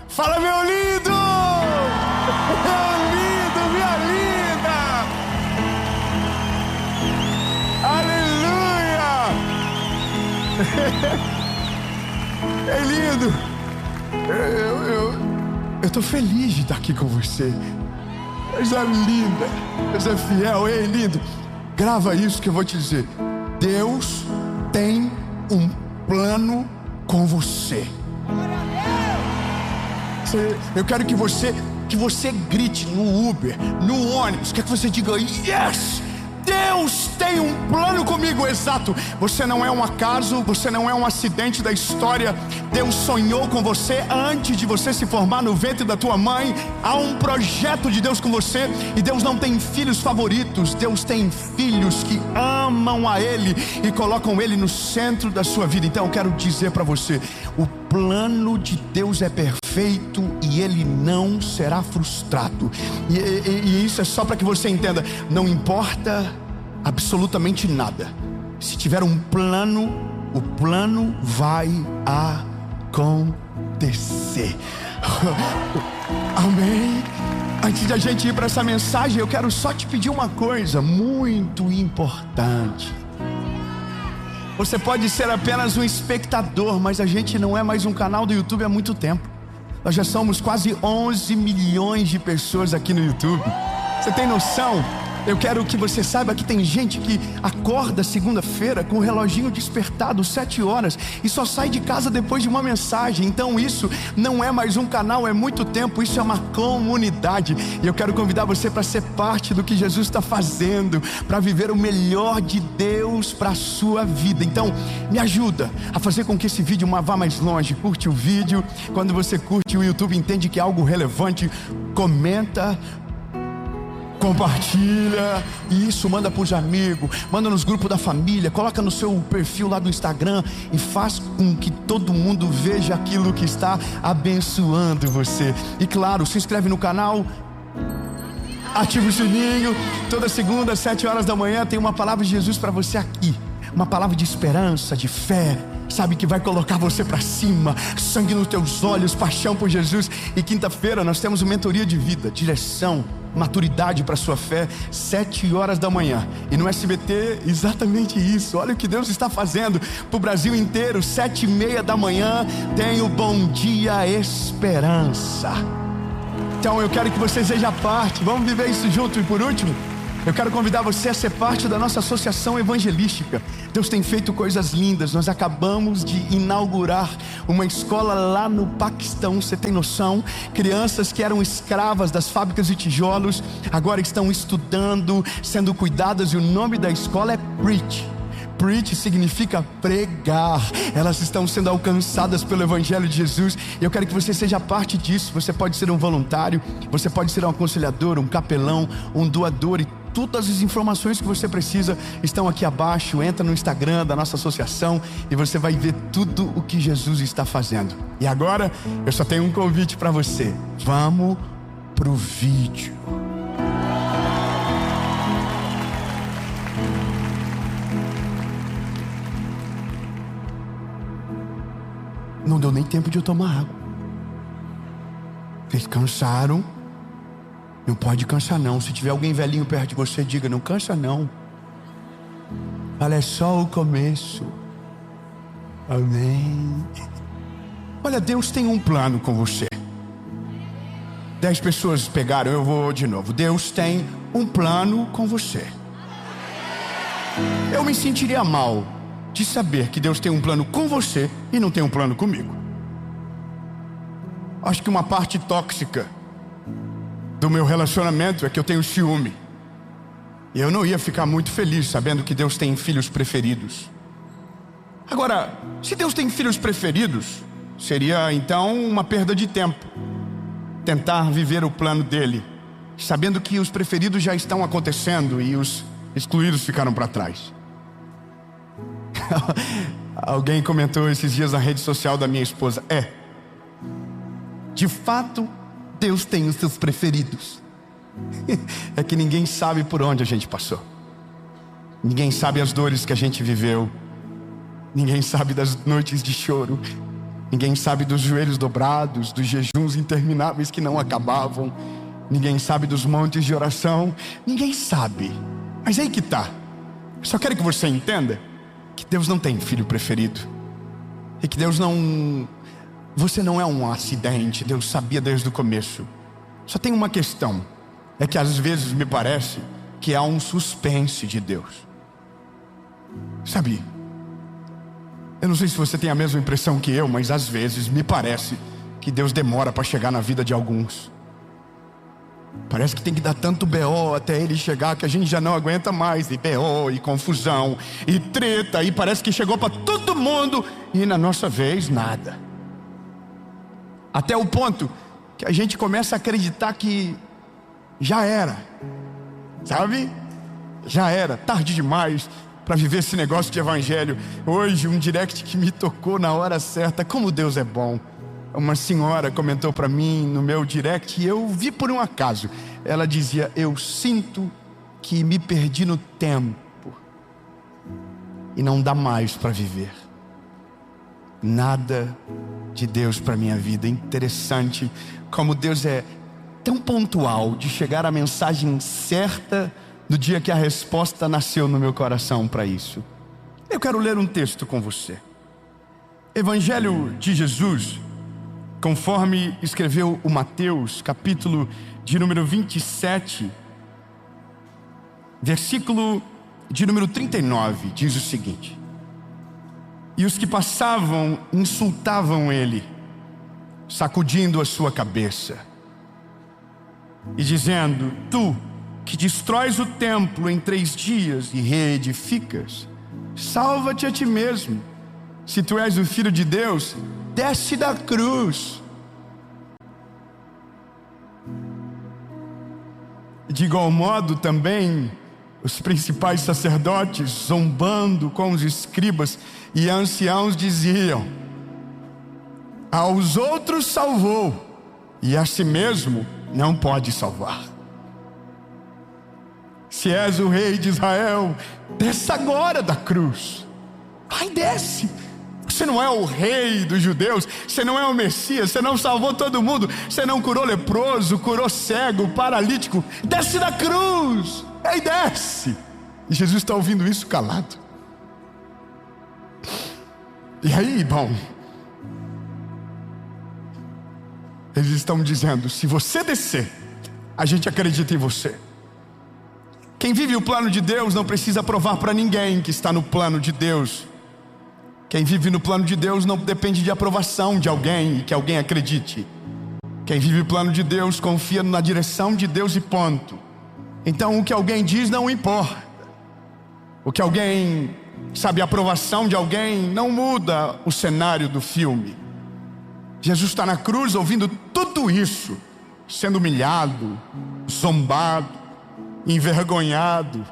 Fala, meu lindo! Meu lindo, minha linda! Aleluia! É lindo! Eu tô feliz de estar aqui com você. Coisa linda, coisa fiel. Ei, lindo, grava isso que eu vou te dizer. Deus tem um plano com você. Eu quero que você grite no Uber, no ônibus, quer que você diga: yes! Deus tem um plano comigo. Exato, você não é um acaso, você não é um acidente da história. Deus sonhou com você antes de você se formar no ventre da tua mãe. Há um projeto de Deus com você. E Deus não tem filhos favoritos, Deus tem filhos que amam a Ele e colocam Ele no centro da sua vida. Então eu quero dizer para você: o plano de Deus é perfeito e Ele não será frustrado. E isso é só para que você entenda. Não importa absolutamente nada. Se tiver um plano, o plano vai acontecer. Amém? Antes de a gente ir para essa mensagem, eu quero só te pedir uma coisa muito importante. Você pode ser apenas um espectador, mas a gente não é mais um canal do YouTube há muito tempo. Nós já somos quase 11 milhões de pessoas aqui no YouTube. Você tem noção? Eu quero que você saiba que tem gente que acorda segunda-feira com o reloginho despertado 7 horas e só sai de casa depois de uma mensagem. Então isso não é mais um canal, é muito tempo. Isso é uma comunidade. E eu quero convidar você para ser parte do que Jesus está fazendo, para viver o melhor de Deus para a sua vida. Então me ajuda a fazer com que esse vídeo vá mais longe. Curte o vídeo. Quando você curte, o YouTube entende que é algo relevante. Comenta, compartilha isso, manda para os amigos, manda nos grupos da família, coloca no seu perfil lá do Instagram e faz com que todo mundo veja aquilo que está abençoando você. E claro, se inscreve no canal, ativa o sininho. Toda segunda às 7 horas da manhã tem uma palavra de Jesus para você aqui, uma palavra de esperança, de fé, sabe, que vai colocar você para cima, sangue nos teus olhos, paixão por Jesus. E quinta-feira nós temos uma mentoria de vida, direção, maturidade para sua fé, 7 horas da manhã. E no SBT, exatamente isso. Olha o que Deus está fazendo para o Brasil inteiro. 7:30 da manhã tem o Bom Dia Esperança. Então eu quero que você seja parte. Vamos viver isso junto. E por último, eu quero convidar você a ser parte da nossa associação evangelística. Deus tem feito coisas lindas. Nós acabamos de inaugurar uma escola lá no Paquistão. Você tem noção? Crianças que eram escravas das fábricas de tijolos agora estão estudando, sendo cuidadas. E o nome da escola é Preach. Preach significa pregar. Elas estão sendo alcançadas pelo Evangelho de Jesus. E eu quero que você seja parte disso. Você pode ser um voluntário, você pode ser um aconselhador, um capelão, um doador. E todas as informações que você precisa estão aqui abaixo. Entra no Instagram da nossa associação e você vai ver tudo o que Jesus está fazendo. E agora eu só tenho um convite para você. Vamos pro vídeo. Não deu nem tempo de eu tomar água. Vocês cansaram? Não pode cansar não. Se tiver alguém velhinho perto de você, diga: não cansa não. Fala: é só o começo. Amém. Olha, Deus tem um plano com você. 10 pessoas pegaram, eu vou de novo. Deus tem um plano com você. Eu me sentiria mal de saber que Deus tem um plano com você e não tem um plano comigo. Acho que uma parte tóxica do meu relacionamento é que eu tenho ciúme. E eu não ia ficar muito feliz sabendo que Deus tem filhos preferidos. Agora, se Deus tem filhos preferidos, seria então uma perda de tempo tentar viver o plano dele, sabendo que os preferidos já estão acontecendo e os excluídos ficaram para trás. Alguém comentou esses dias na rede social da minha esposa: de fato, Deus tem os seus preferidos. É que ninguém sabe por onde a gente passou. Ninguém sabe as dores que a gente viveu. Ninguém sabe das noites de choro. Ninguém sabe dos joelhos dobrados, dos jejuns intermináveis que não acabavam. Ninguém sabe dos montes de oração. Ninguém sabe. Mas aí que tá. Só quero que você entenda que Deus não tem filho preferido. E que Deus não... Você não é um acidente. Deus sabia desde o começo. Só tem uma questão. É que às vezes me parece que há um suspense de Deus. Sabe? Eu não sei se você tem a mesma impressão que eu, mas às vezes me parece que Deus demora para chegar na vida de alguns. Parece que tem que dar tanto BO até Ele chegar que a gente já não aguenta mais. E BO, e confusão, e treta, e parece que chegou para todo mundo. E na nossa vez, nada. Até o ponto que a gente começa a acreditar que já era. Sabe? Já era, tarde demais para viver esse negócio de evangelho. Hoje um direct que me tocou na hora certa. Como Deus é bom. Uma senhora comentou para mim no meu direct, e eu vi por um acaso. Ela dizia: eu sinto que me perdi no tempo e não dá mais para viver. Nada de Deus para minha vida. Interessante como Deus é tão pontual de chegar à mensagem certa no dia que a resposta nasceu no meu coração para isso. Eu quero ler um texto com você. Evangelho de Jesus, conforme escreveu o Mateus, capítulo de número 27, versículo de número 39, diz o seguinte: e os que passavam insultavam ele, sacudindo a sua cabeça e dizendo: tu que destróis o templo em 3 dias e reedificas, salva-te a ti mesmo. Se tu és o Filho de Deus, desce da cruz. De igual modo também os principais sacerdotes, zombando com os escribas e anciãos, diziam: aos outros salvou, e a si mesmo não pode salvar. Se és o rei de Israel, desce agora da cruz. Ai, desce. Você não é o rei dos judeus, você não é o Messias, você não salvou todo mundo, você não curou leproso, curou cego, paralítico. Desce da cruz. Ei, desce. E Jesus está ouvindo isso calado. E aí, bom, eles estão dizendo: se você descer, a gente acredita em você. Quem vive o plano de Deus não precisa provar para ninguém que está no plano de Deus. Quem vive no plano de Deus não depende de aprovação de alguém e que alguém acredite. Quem vive o plano de Deus confia na direção de Deus e ponto. Então o que alguém diz não importa. O que alguém, sabe, a aprovação de alguém não muda o cenário do filme. Jesus está na cruz ouvindo tudo isso, sendo humilhado, zombado, envergonhado,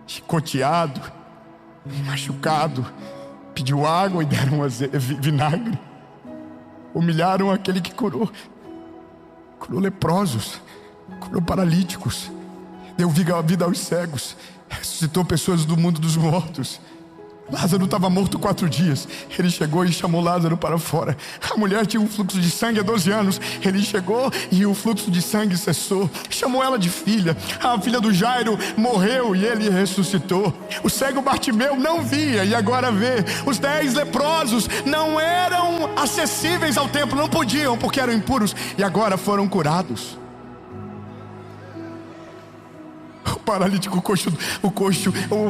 chicoteado, machucado. Pediu água e deram vinagre. Humilharam aquele que curou leprosos, curou paralíticos, deu vida aos cegos, ressuscitou pessoas do mundo dos mortos. Lázaro estava morto 4 dias. Ele chegou e chamou Lázaro para fora. A mulher tinha um fluxo de sangue há 12 anos. Ele chegou e o fluxo de sangue cessou. Chamou ela de filha. A filha do Jairo morreu e ele ressuscitou. O cego Bartimeu não via e agora vê. Os 10 leprosos não eram acessíveis ao templo, não podiam porque eram impuros, e agora foram curados. O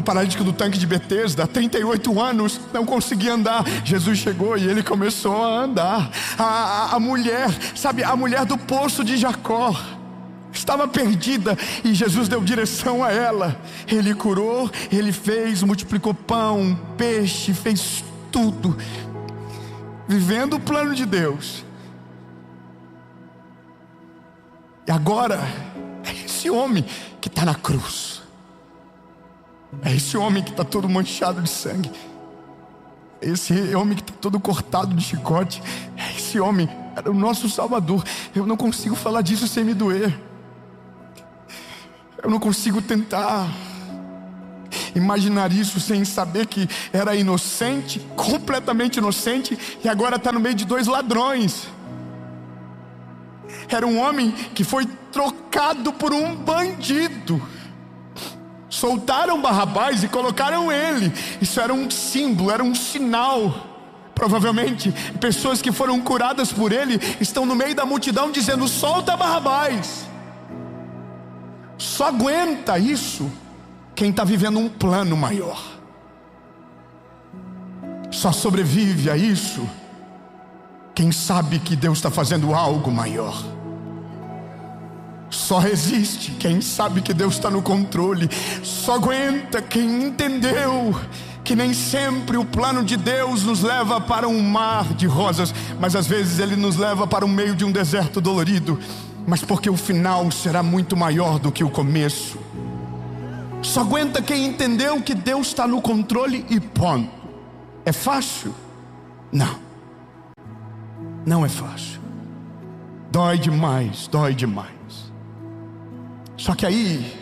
paralítico do tanque de Betesda, 38 anos, não conseguia andar. Jesus chegou e ele começou a andar. A mulher, sabe, a mulher do poço de Jacó estava perdida e Jesus deu direção a ela. Ele curou, ele fez, multiplicou pão, peixe, fez tudo, vivendo o plano de Deus. E agora é esse homem que está na cruz. É esse homem que está todo manchado de sangue. É esse homem que está todo cortado de chicote. É esse homem, era o nosso Salvador. Eu não consigo falar disso sem me doer. Eu não consigo tentar Imaginar isso sem saber que era inocente, completamente inocente, e agora está no meio de dois ladrões. Era um homem que foi trocado por um bandido. Soltaram Barrabás e colocaram ele. Isso era um símbolo, era um sinal. Provavelmente pessoas que foram curadas por ele estão no meio da multidão dizendo: solta Barrabás. Só aguenta isso quem está vivendo um plano maior. Só sobrevive a isso quem sabe que Deus está fazendo algo maior. Só resiste quem sabe que Deus está no controle. Só aguenta quem entendeu que nem sempre o plano de Deus nos leva para um mar de rosas, mas às vezes Ele nos leva para o meio de um deserto dolorido, mas porque o final será muito maior do que o começo. Só aguenta quem entendeu que Deus está no controle e ponto. É fácil? Não. Não é fácil. Dói demais, dói demais. Só que aí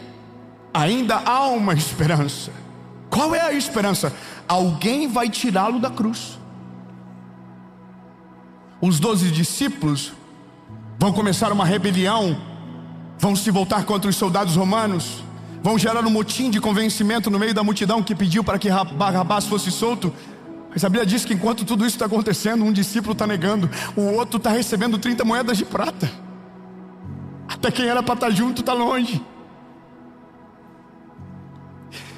ainda há uma esperança. Qual é a esperança? Alguém vai tirá-lo da cruz. Os 12 discípulos vão começar uma rebelião, vão se voltar contra os soldados romanos, vão gerar um motim de convencimento no meio da multidão que pediu para que Barrabás fosse solto. Mas a Bíblia diz que enquanto tudo isso está acontecendo, um discípulo está negando, o outro está recebendo 30 moedas de prata. Até quem era para estar junto está longe.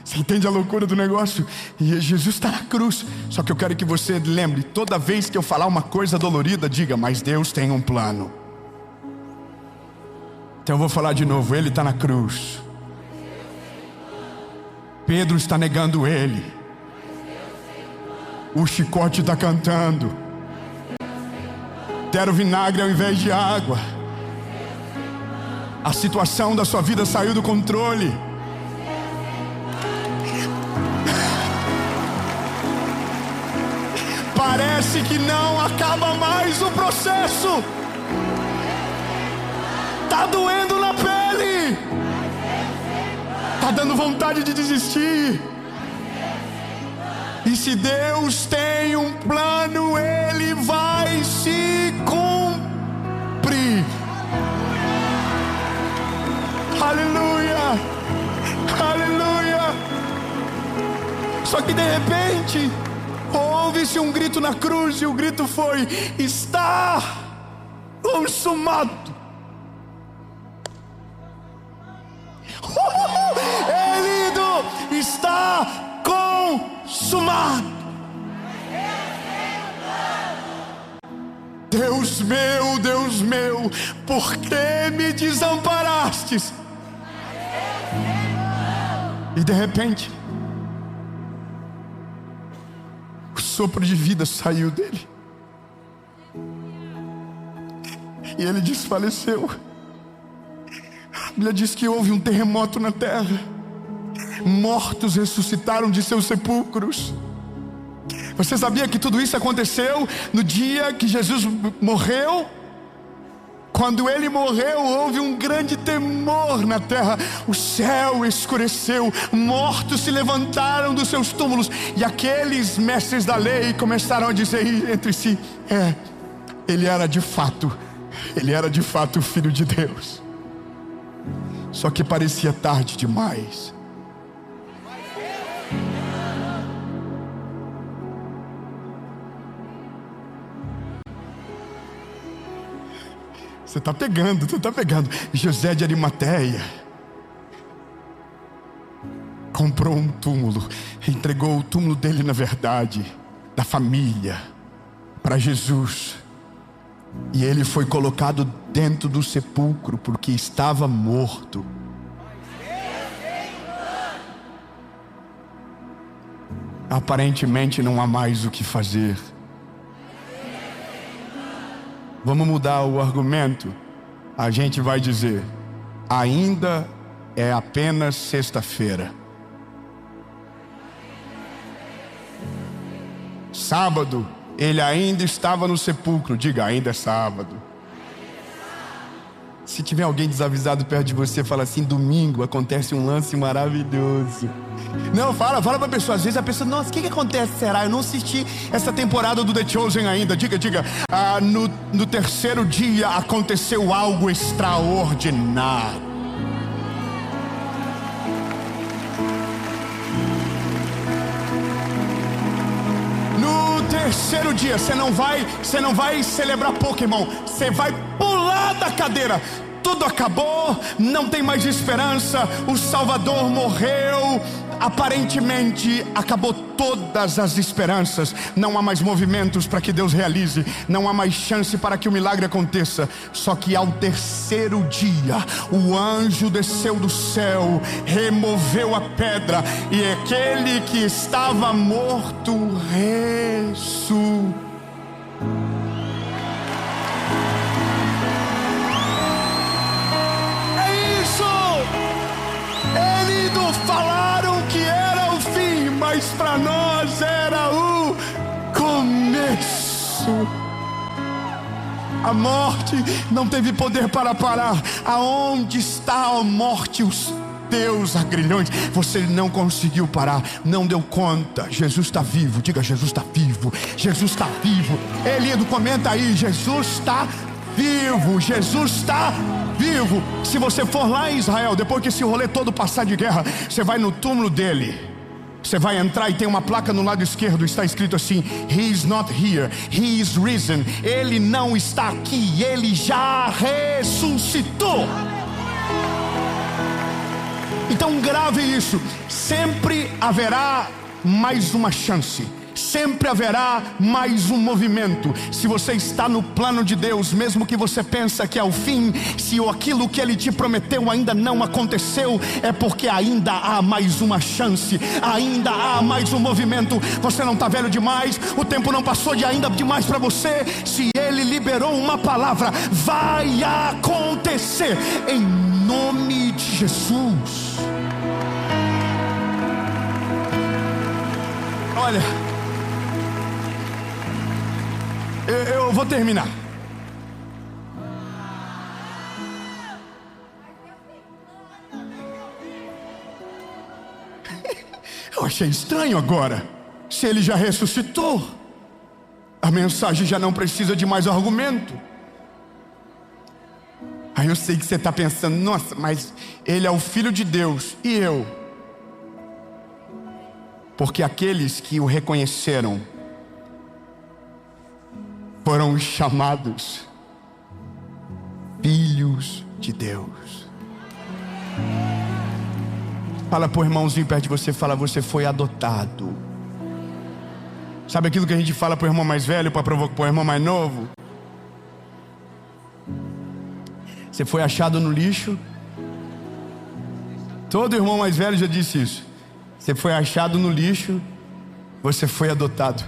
Você entende a loucura do negócio? E Jesus está na cruz. Só que eu quero que você lembre, toda vez que eu falar uma coisa dolorida, diga: mas Deus tem um plano. Então eu vou falar de novo, Ele está na cruz. Pedro está negando Ele. O chicote está cantando. Deram vinagre ao invés de água. A situação da sua vida saiu do controle. Parece que não acaba mais o processo. Tá doendo na pele. Tá dando vontade de desistir. E se Deus tem um plano, Ele vai se cumprir. Aleluia, aleluia. Só que de repente ouve-se um grito na cruz, e o grito foi: está consumado. Lido, está consumado. Deus meu, por que me desamparastes? E de repente o sopro de vida saiu dele e ele desfaleceu. A Bíblia diz que houve um terremoto na terra. Mortos ressuscitaram de seus sepulcros. Você sabia que tudo isso aconteceu no dia que Jesus morreu? Quando Ele morreu, houve um grande temor na terra. O céu escureceu, mortos se levantaram dos seus túmulos, e aqueles mestres da lei começaram a dizer entre si: Ele era de fato o Filho de Deus. Só que parecia tarde demais. Você está pegando. José de Arimateia comprou um túmulo, entregou o túmulo dele, na verdade, da família, para Jesus. E ele foi colocado dentro do sepulcro porque estava morto. Aparentemente não há mais o que fazer. Vamos mudar o argumento. A gente vai dizer: ainda é apenas sexta-feira. Sábado, ele ainda estava no sepulcro. Diga: ainda é sábado. Se tiver alguém desavisado perto de você, fala assim: domingo acontece um lance maravilhoso. Não, fala pra pessoa. Às vezes a pessoa: nossa, o que acontece, será? Eu não assisti essa temporada do The Chosen ainda. Diga. No terceiro dia aconteceu algo extraordinário. No terceiro dia, você não vai celebrar Pokémon. Você vai pular da cadeira. Tudo acabou, não tem mais esperança. O Salvador morreu. Aparentemente acabou todas as esperanças. Não há mais movimentos para que Deus realize. Não há mais chance para que o milagre aconteça. Só que ao terceiro dia, o anjo desceu do céu, removeu a pedra, e aquele que estava morto ressuscitou. É isso! Eles não falaram que era o fim, mas para nós era o começo. A morte não teve poder para parar. Aonde está a morte, os teus agrilhões? Você não conseguiu parar, não deu conta. Jesus está vivo. Diga: Jesus está vivo. Jesus está vivo. Elido, comenta aí: Jesus está vivo. Jesus está vivo. Se você for lá em Israel, depois que esse rolê todo passar de guerra, você vai no túmulo dele. Você vai entrar e tem uma placa no lado esquerdo, está escrito assim: He is not here, He is risen. Ele não está aqui, Ele já ressuscitou. Então grave isso: sempre haverá mais uma chance. Sempre haverá mais um movimento. Se você está no plano de Deus, mesmo que você pensa que é o fim, se aquilo que Ele te prometeu ainda não aconteceu, é porque ainda há mais uma chance, ainda há mais um movimento. Você não está velho demais, o tempo não passou de ainda demais para você. Se Ele liberou uma palavra, vai acontecer em nome de Jesus. Olha, eu vou terminar. Eu achei estranho agora. Se Ele já ressuscitou, a mensagem já não precisa de mais argumento. Aí eu sei que você está pensando: nossa, mas Ele é o Filho de Deus, e eu? Porque aqueles que o reconheceram foram chamados filhos de Deus. Fala pro irmãozinho perto de você, fala: você foi adotado. Sabe aquilo que a gente fala pro irmão mais velho para provocar pro irmão mais novo? Você foi achado no lixo. Todo irmão mais velho já disse isso. Você foi achado no lixo, você foi adotado.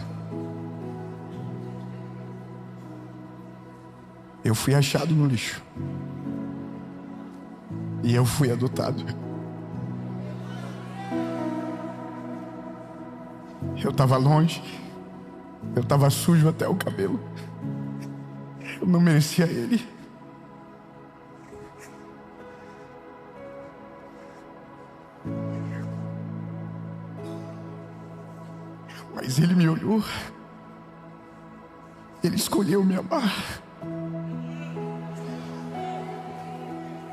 Eu fui achado no lixo e eu fui adotado. Eu estava longe, eu estava sujo até o cabelo, eu não merecia Ele. Mas Ele me olhou, Ele escolheu me amar.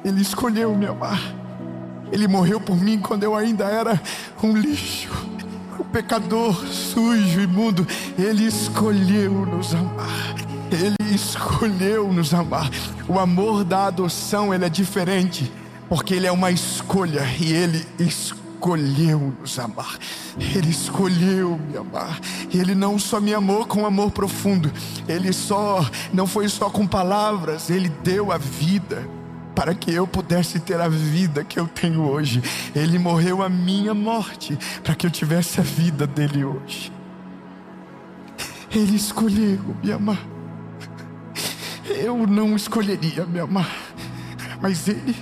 Ele escolheu me amar. Ele morreu por mim quando eu ainda era um lixo, um pecador sujo, imundo. Ele escolheu nos amar. Ele escolheu nos amar. O amor da adoção, ele é diferente, porque ele é uma escolha, e Ele escolheu nos amar. Ele escolheu me amar. E Ele não só me amou com amor profundo, Ele não foi só com palavras, Ele deu a vida para que eu pudesse ter a vida que eu tenho hoje. Ele morreu a minha morte para que eu tivesse a vida dele hoje. Ele escolheu me amar. Eu não escolheria me amar, mas Ele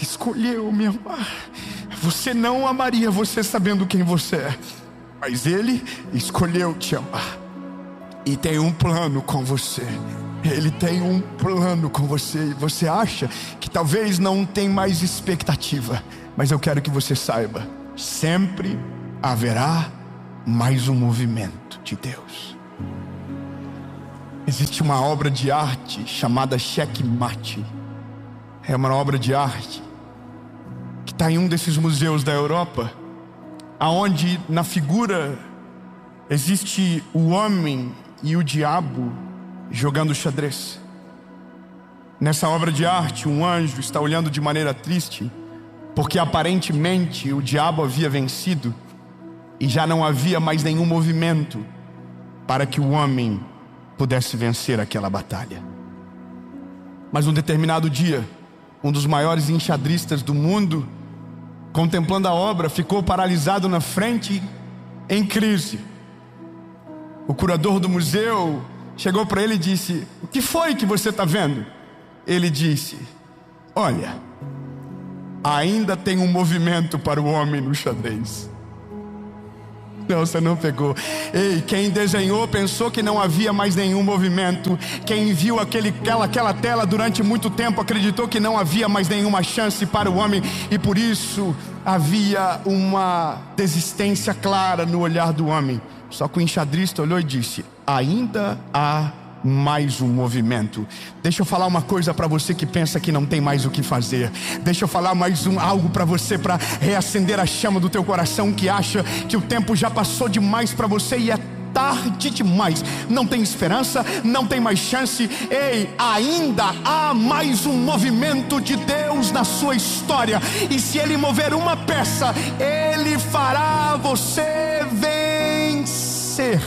escolheu me amar. Você não amaria você sabendo quem você é, mas Ele escolheu te amar e tem um plano com você. Ele tem um plano com você. E você acha que talvez não tem mais expectativa, mas eu quero que você saiba: sempre haverá mais um movimento de Deus. Existe uma obra de arte chamada Checkmate. É uma obra de arte que está em um desses museus da Europa, aonde na figura existe o homem e o diabo jogando xadrez. Nessa obra de arte, um anjo está olhando de maneira triste, porque aparentemente o diabo havia vencido e já não havia mais nenhum movimento para que o homem pudesse vencer aquela batalha. Mas um determinado dia, um dos maiores enxadristas do mundo, contemplando a obra, ficou paralisado na frente, em crise. O curador do museu chegou para ele e disse: o que foi que você está vendo? Ele disse: olha, ainda tem um movimento para o homem no xadrez. Não, você não pegou. Ei, quem desenhou pensou que não havia mais nenhum movimento. Quem viu aquela tela durante muito tempo acreditou que não havia mais nenhuma chance para o homem, e por isso havia uma desistência clara no olhar do homem. Só que o enxadrista olhou e disse: ainda há mais um movimento. Deixa eu falar uma coisa para você que pensa que não tem mais o que fazer. Deixa eu falar algo para você, para reacender a chama do teu coração, que acha que o tempo já passou demais para você e é tarde demais, não tem esperança, não tem mais chance. Ei, ainda há mais um movimento de Deus na sua história, e se Ele mover uma peça, Ele fará você vencer.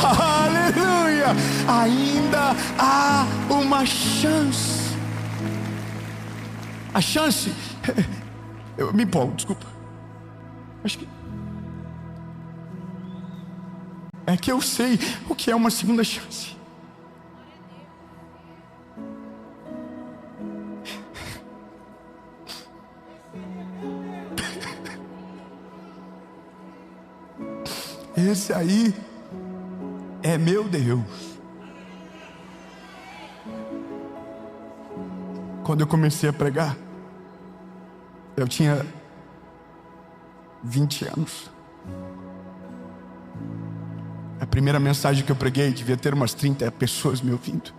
Aleluia! Ainda há uma chance. A chance, eu me empolgo, desculpa. Acho que é que eu sei o que é uma segunda chance. Esse aí é meu Deus. Quando eu comecei a pregar, eu tinha 20 anos. A primeira mensagem que eu preguei devia ter umas 30 pessoas me ouvindo.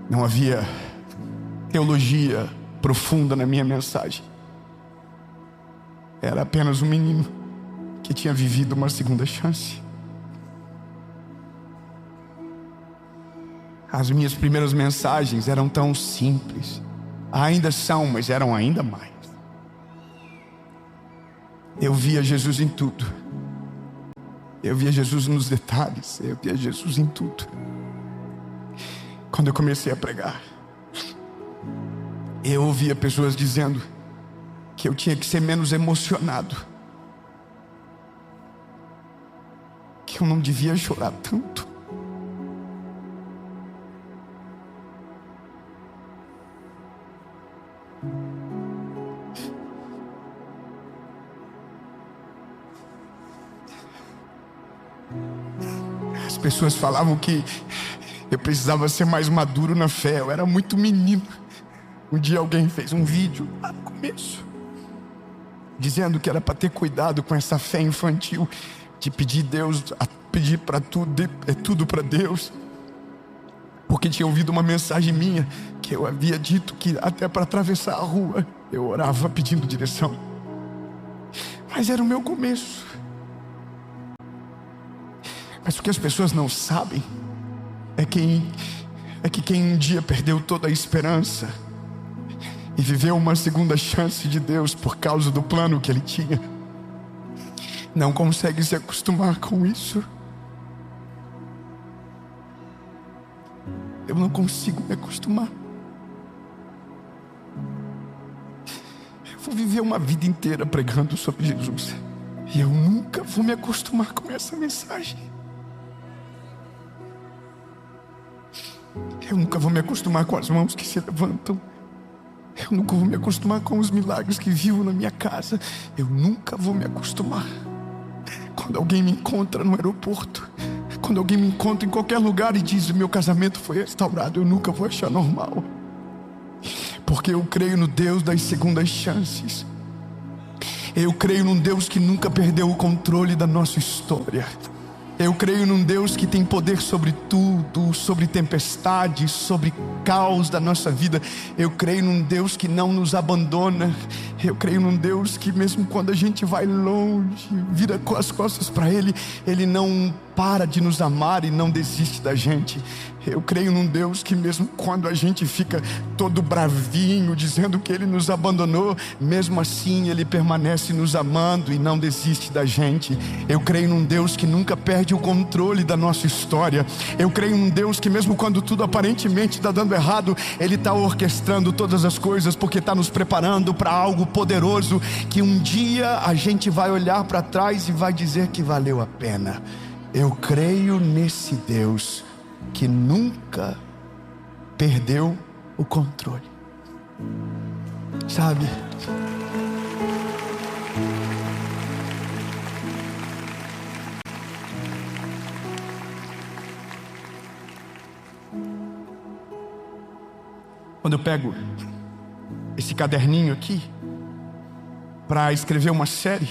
Não havia teologia profunda na minha mensagem. Era apenas um menino que tinha vivido uma segunda chance. As minhas primeiras mensagens eram tão simples. Ainda são, mas eram ainda mais. Eu via Jesus em tudo. Eu via Jesus nos detalhes. Eu via Jesus em tudo. Quando eu comecei a pregar, eu ouvia pessoas dizendo que eu tinha que ser menos emocionado, que eu não devia chorar tanto. As pessoas falavam que eu precisava ser mais maduro na fé. Eu era muito menino. Um dia alguém fez um vídeo lá no começo, dizendo que era para ter cuidado com essa fé infantil, de pedir Deus, pedir para tudo, tudo para Deus, porque tinha ouvido uma mensagem minha que eu havia dito que até para atravessar a rua eu orava pedindo direção. Mas era o meu começo. Mas o que as pessoas não sabem é que quem um dia perdeu toda a esperança e viveu uma segunda chance de Deus por causa do plano que Ele tinha, não consegue se acostumar com isso. Eu não consigo me acostumar. Eu vou viver uma vida inteira pregando sobre Jesus e eu nunca vou me acostumar com essa mensagem. Eu nunca vou me acostumar com as mãos que se levantam. Eu nunca vou me acostumar com os milagres que vivo na minha casa. Eu nunca vou me acostumar com Quando alguém me encontra no aeroporto, quando alguém me encontra em qualquer lugar e diz: meu casamento foi restaurado, eu nunca vou achar normal. Porque eu creio no Deus das segundas chances. Eu creio num Deus que nunca perdeu o controle da nossa história. Eu creio num Deus que tem poder sobre tudo, sobre tempestades, sobre caos da nossa vida. Eu creio num Deus que não nos abandona. Eu creio num Deus que mesmo quando a gente vai longe, vira as costas para Ele, Ele não para de nos amar e não desiste da gente. Eu creio num Deus que mesmo quando a gente fica todo bravinho, dizendo que Ele nos abandonou, mesmo assim Ele permanece nos amando e não desiste da gente. Eu creio num Deus que nunca perde o controle da nossa história. Eu creio num Deus que mesmo quando tudo aparentemente está dando errado, Ele está orquestrando todas as coisas, porque está nos preparando para algo poderoso, que um dia a gente vai olhar para trás e vai dizer que valeu a pena. Eu creio nesse Deus que nunca perdeu o controle. Sabe? Quando eu pego esse caderninho aqui para escrever uma série,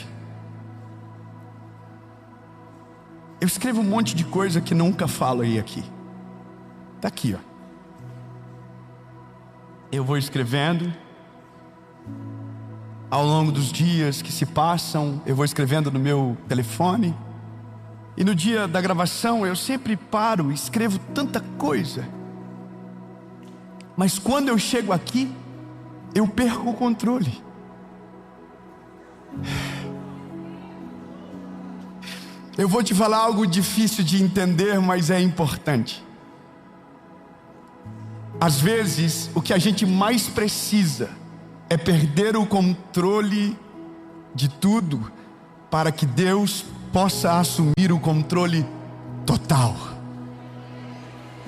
eu escrevo um monte de coisa que nunca falo aí aqui. Tá aqui, ó. Eu vou escrevendo. Ao longo dos dias que se passam, eu vou escrevendo no meu telefone. E no dia da gravação, eu sempre paro e escrevo tanta coisa. Mas quando eu chego aqui, eu perco o controle. Eu vou te falar algo difícil de entender, mas é importante. Às vezes, o que a gente mais precisa é perder o controle de tudo, para que Deus possa assumir o controle total.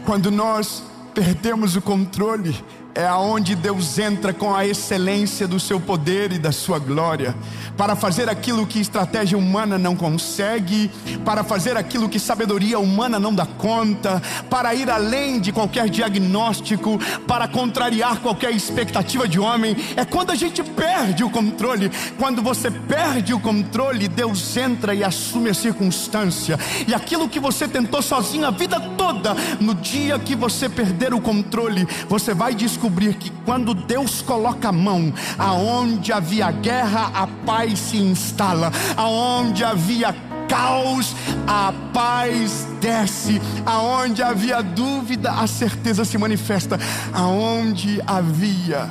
Quando nós perdemos o controle, é aonde Deus entra com a excelência do seu poder e da sua glória, para fazer aquilo que estratégia humana não consegue, para fazer aquilo que sabedoria humana não dá conta, para ir além de qualquer diagnóstico, para contrariar qualquer expectativa de homem. É quando a gente perde o controle. Quando você perde o controle, Deus entra e assume a circunstância, e aquilo que você tentou sozinho a vida toda, no dia que você perder o controle, você vai descobrir que quando Deus coloca a mão, aonde havia guerra, a paz se instala. Aonde havia caos, a paz desce. Aonde havia dúvida, a certeza se manifesta. Aonde havia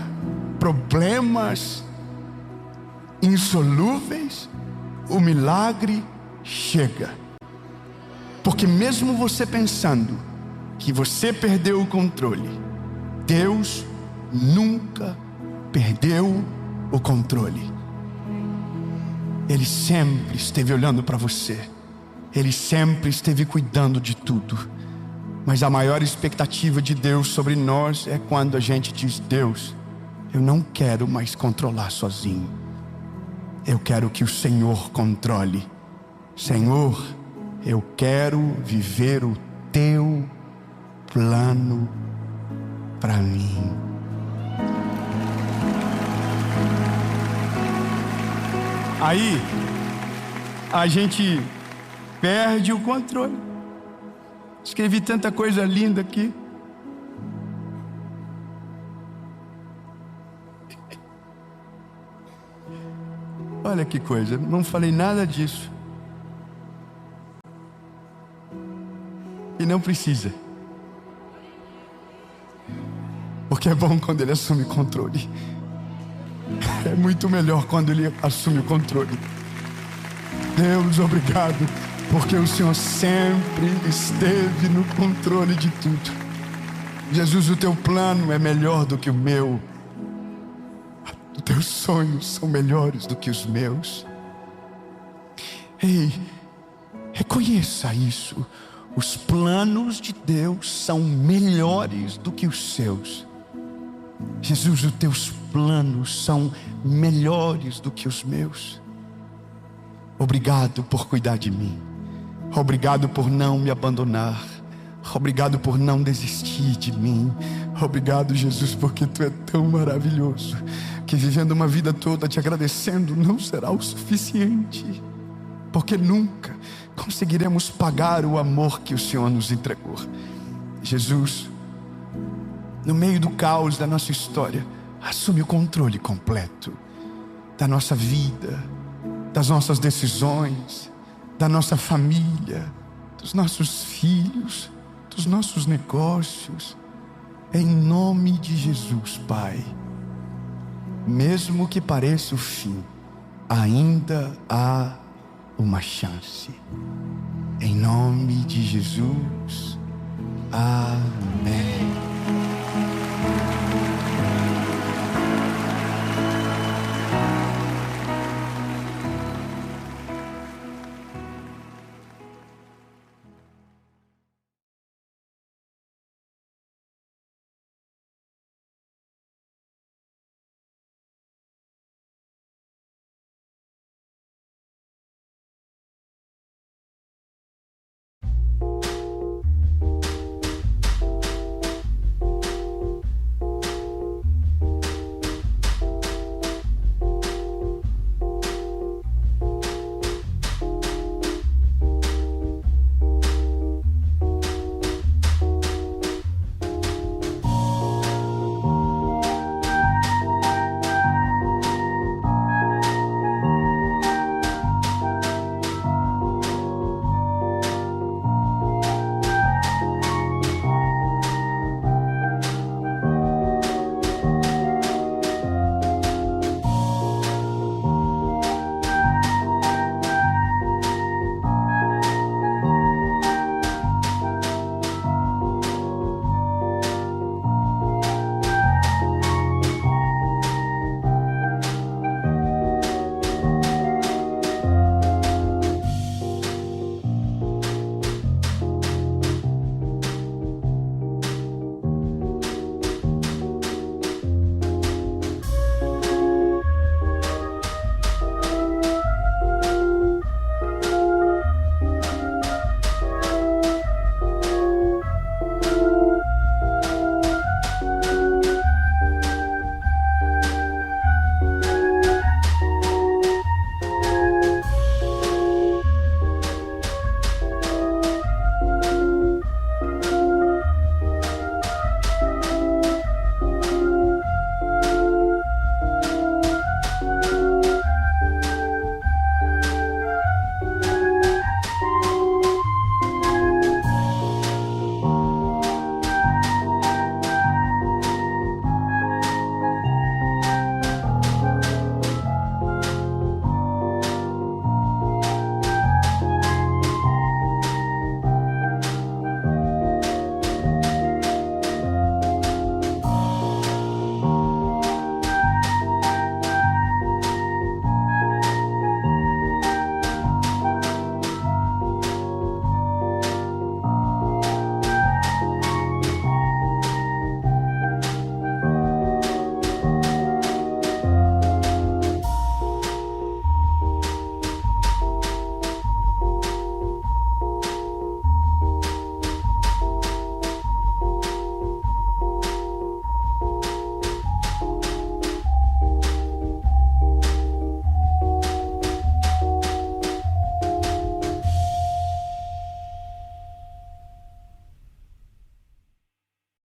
problemas insolúveis, o milagre chega. Porque mesmo você pensando que você perdeu o controle, Deus nunca perdeu o controle. Ele sempre esteve olhando para você. Ele sempre esteve cuidando de tudo. Mas a maior expectativa de Deus sobre nós é quando a gente diz: Deus, eu não quero mais controlar sozinho. Eu quero que o Senhor controle. Senhor, eu quero viver o teu plano para mim. Aí a gente perde o controle. Escrevi tanta coisa linda aqui. Olha que coisa, não falei nada disso. E não precisa. Porque é bom quando Ele assume controle. É muito melhor quando Ele assume o controle. Deus, obrigado, porque o Senhor sempre esteve no controle de tudo. Jesus, o teu plano é melhor do que o meu. Os teus sonhos são melhores do que os meus. Ei, reconheça isso. Os planos de Deus são melhores do que os seus. Jesus, os teus planos são melhores do que os meus. Obrigado por cuidar de mim. Obrigado por não me abandonar. Obrigado por não desistir de mim. Obrigado, Jesus, porque Tu é tão maravilhoso que vivendo uma vida toda te agradecendo não será o suficiente, porque nunca conseguiremos pagar o amor que o Senhor nos entregou. Jesus, no meio do caos da nossa história, assume o controle completo da nossa vida, das nossas decisões, da nossa família, dos nossos filhos, dos nossos negócios. Em nome de Jesus, Pai. Mesmo que pareça o fim, ainda há uma chance. Em nome de Jesus. Amém.